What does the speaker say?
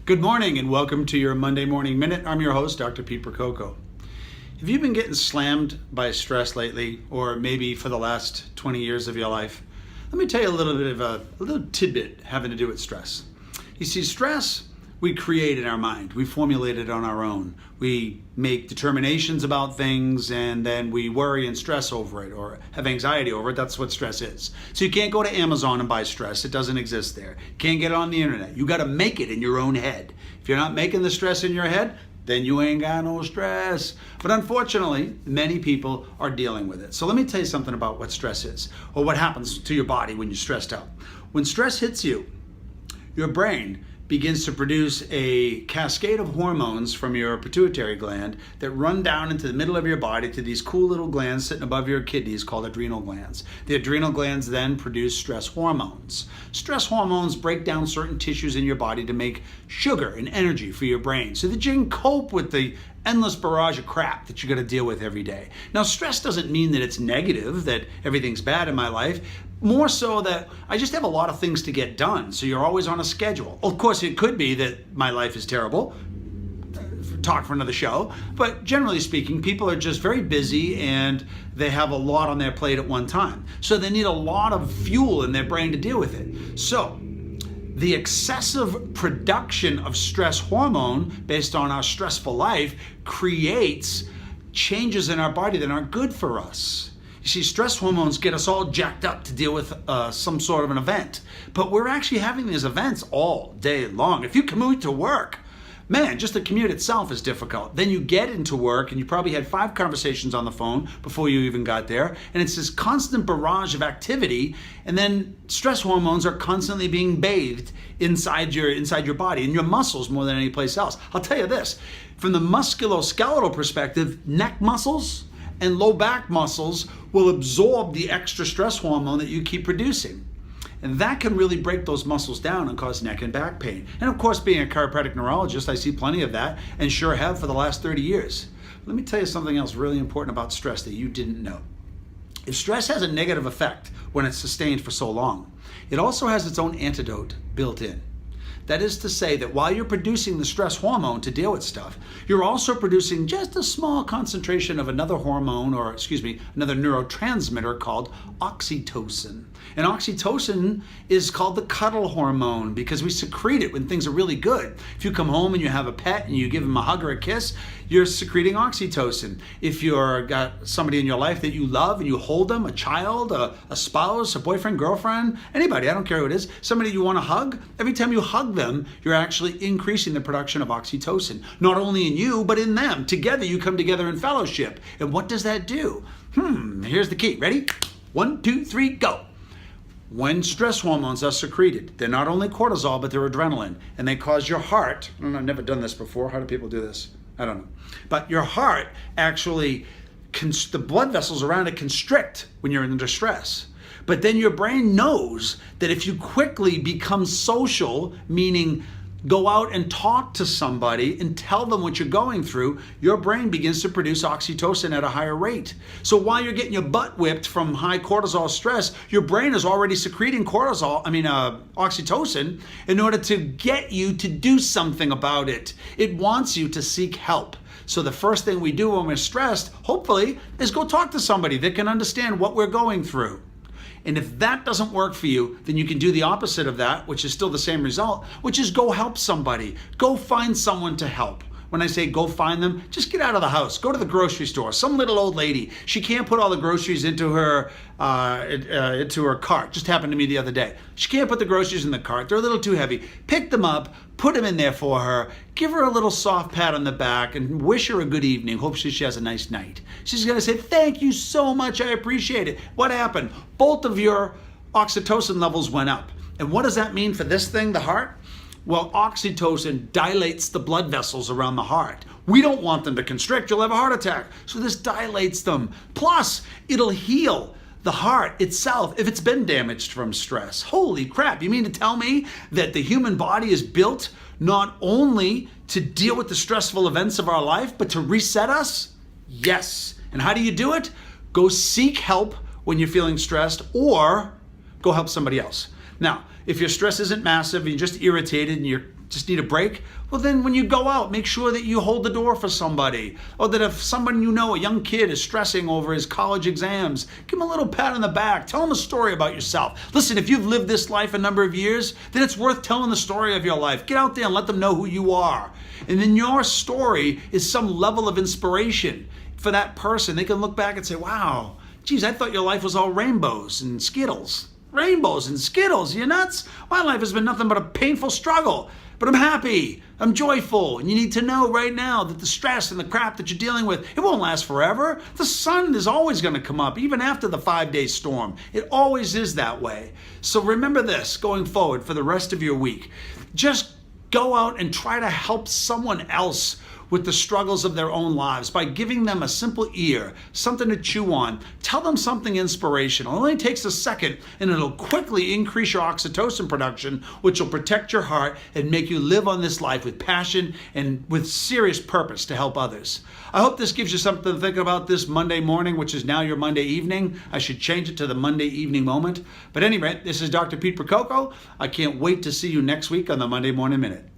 Good morning and welcome to your Monday Morning Minute. I'm your host, Dr. Pete Prococo. Have you been getting slammed by stress lately, or maybe for the last 20 years of your life? Let me tell you a little bit of a little tidbit having to do with stress. You see, stress we create in our mind. We formulate it on our own. We make determinations about things and then we worry and stress over it or have anxiety over it. That's what stress is. So you can't go to Amazon and buy stress. It doesn't exist there. You can't get it on the internet. You got to make it in your own head. If you're not making the stress in your head, then you ain't got no stress. But unfortunately, many people are dealing with it. So let me tell you something about what stress is, or what happens to your body when you're stressed out. When stress hits you, your brain begins to produce a cascade of hormones from your pituitary gland that run down into the middle of your body to these cool little glands sitting above your kidneys called adrenal glands. The adrenal glands then produce stress hormones. Stress hormones break down certain tissues in your body to make sugar and energy for your brain so that you can cope with the endless barrage of crap that you got to deal with every day. Now, stress doesn't mean that it's negative, that everything's bad in my life. More so that I just have a lot of things to get done, so you're always on a schedule. Of course, it could be that my life is terrible. Talk for another show. But generally speaking, people are just very busy and they have a lot on their plate at one time. So they need a lot of fuel in their brain to deal with it. So the excessive production of stress hormone based on our stressful life creates changes in our body that aren't good for us. You see, stress hormones get us all jacked up to deal with some sort of an event. But we're actually having these events all day long. If you commute to work, man, just the commute itself is difficult. Then you get into work and you probably had 5 conversations on the phone before you even got there. And it's this constant barrage of activity. And then stress hormones are constantly being bathed inside your body and your muscles more than any place else. I'll tell you this, from the musculoskeletal perspective, neck muscles and low back muscles will absorb the extra stress hormone that you keep producing. And that can really break those muscles down and cause neck and back pain. And of course, being a chiropractic neurologist, I see plenty of that and sure have for the last 30 years. Let me tell you something else really important about stress that you didn't know. If stress has a negative effect when it's sustained for so long, it also has its own antidote built in. That is to say that while you're producing the stress hormone to deal with stuff, you're also producing just a small concentration of another hormone, another neurotransmitter called oxytocin. And oxytocin is called the cuddle hormone because we secrete it when things are really good. If you come home and you have a pet and you give them a hug or a kiss, you're secreting oxytocin. If you've got somebody in your life that you love and you hold them, a child, a spouse, a boyfriend, girlfriend, anybody, I don't care who it is, somebody you want to hug, every time you hug them, you're actually increasing the production of oxytocin. Not only in you, but in them. Together, you come together in fellowship. And what does that do? Here's the key. Ready? 1, 2, 3, go. When stress hormones are secreted, they're not only cortisol, but they're adrenaline. And they cause your heart, I've never done this before. How do people do this? I don't know. But your heart actually, the blood vessels around it constrict when you're in distress. But then your brain knows that if you quickly become social, meaning go out and talk to somebody and tell them what you're going through, your brain begins to produce oxytocin at a higher rate. So while you're getting your butt whipped from high cortisol stress, your brain is already secreting oxytocin in order to get you to do something about it. It wants you to seek help. So the first thing we do when we're stressed, hopefully, is go talk to somebody that can understand what we're going through. And if that doesn't work for you, then you can do the opposite of that, which is still the same result, which is go help somebody. Go find someone to help. When I say go find them, just get out of the house. Go to the grocery store. Some little old lady, she can't put all the groceries into her cart. Just happened to me the other day. She can't put the groceries in the cart. They're a little too heavy. Pick them up, put them in there for her, give her a little soft pat on the back and wish her a good evening. Hopefully she has a nice night. She's going to say, thank you so much. I appreciate it. What happened? Both of your oxytocin levels went up. And what does that mean for this thing, the heart? Well, oxytocin dilates the blood vessels around the heart. We don't want them to constrict. You'll have a heart attack. So this dilates them. Plus, it'll heal the heart itself if it's been damaged from stress. Holy crap. You mean to tell me that the human body is built not only to deal with the stressful events of our life, but to reset us? Yes. And how do you do it? Go seek help when you're feeling stressed or go help somebody else. Now, if your stress isn't massive, you're just irritated and you just need a break, well then when you go out, make sure that you hold the door for somebody. Or that if someone you know, a young kid, is stressing over his college exams, give him a little pat on the back. Tell him a story about yourself. Listen, if you've lived this life a number of years, then it's worth telling the story of your life. Get out there and let them know who you are. And then your story is some level of inspiration for that person. They can look back and say, wow, geez, I thought your life was all rainbows and Skittles. Rainbows and Skittles, you nuts? My life has been nothing but a painful struggle. But I'm happy, I'm joyful, and you need to know right now that the stress and the crap that you're dealing with, it won't last forever. The sun is always going to come up, even after the 5-day storm. It always is that way. So remember this going forward for the rest of your week. Just go out and try to help someone else with the struggles of their own lives by giving them a simple ear, something to chew on. Tell them something inspirational. It only takes a second, and it'll quickly increase your oxytocin production, which will protect your heart and make you live on this life with passion and with serious purpose to help others. I hope this gives you something to think about this Monday morning, which is now your Monday evening. I should change it to the Monday evening moment. But anyway, this is Dr. Pete Prococo. I can't wait to see you next week on the Monday Morning Minute.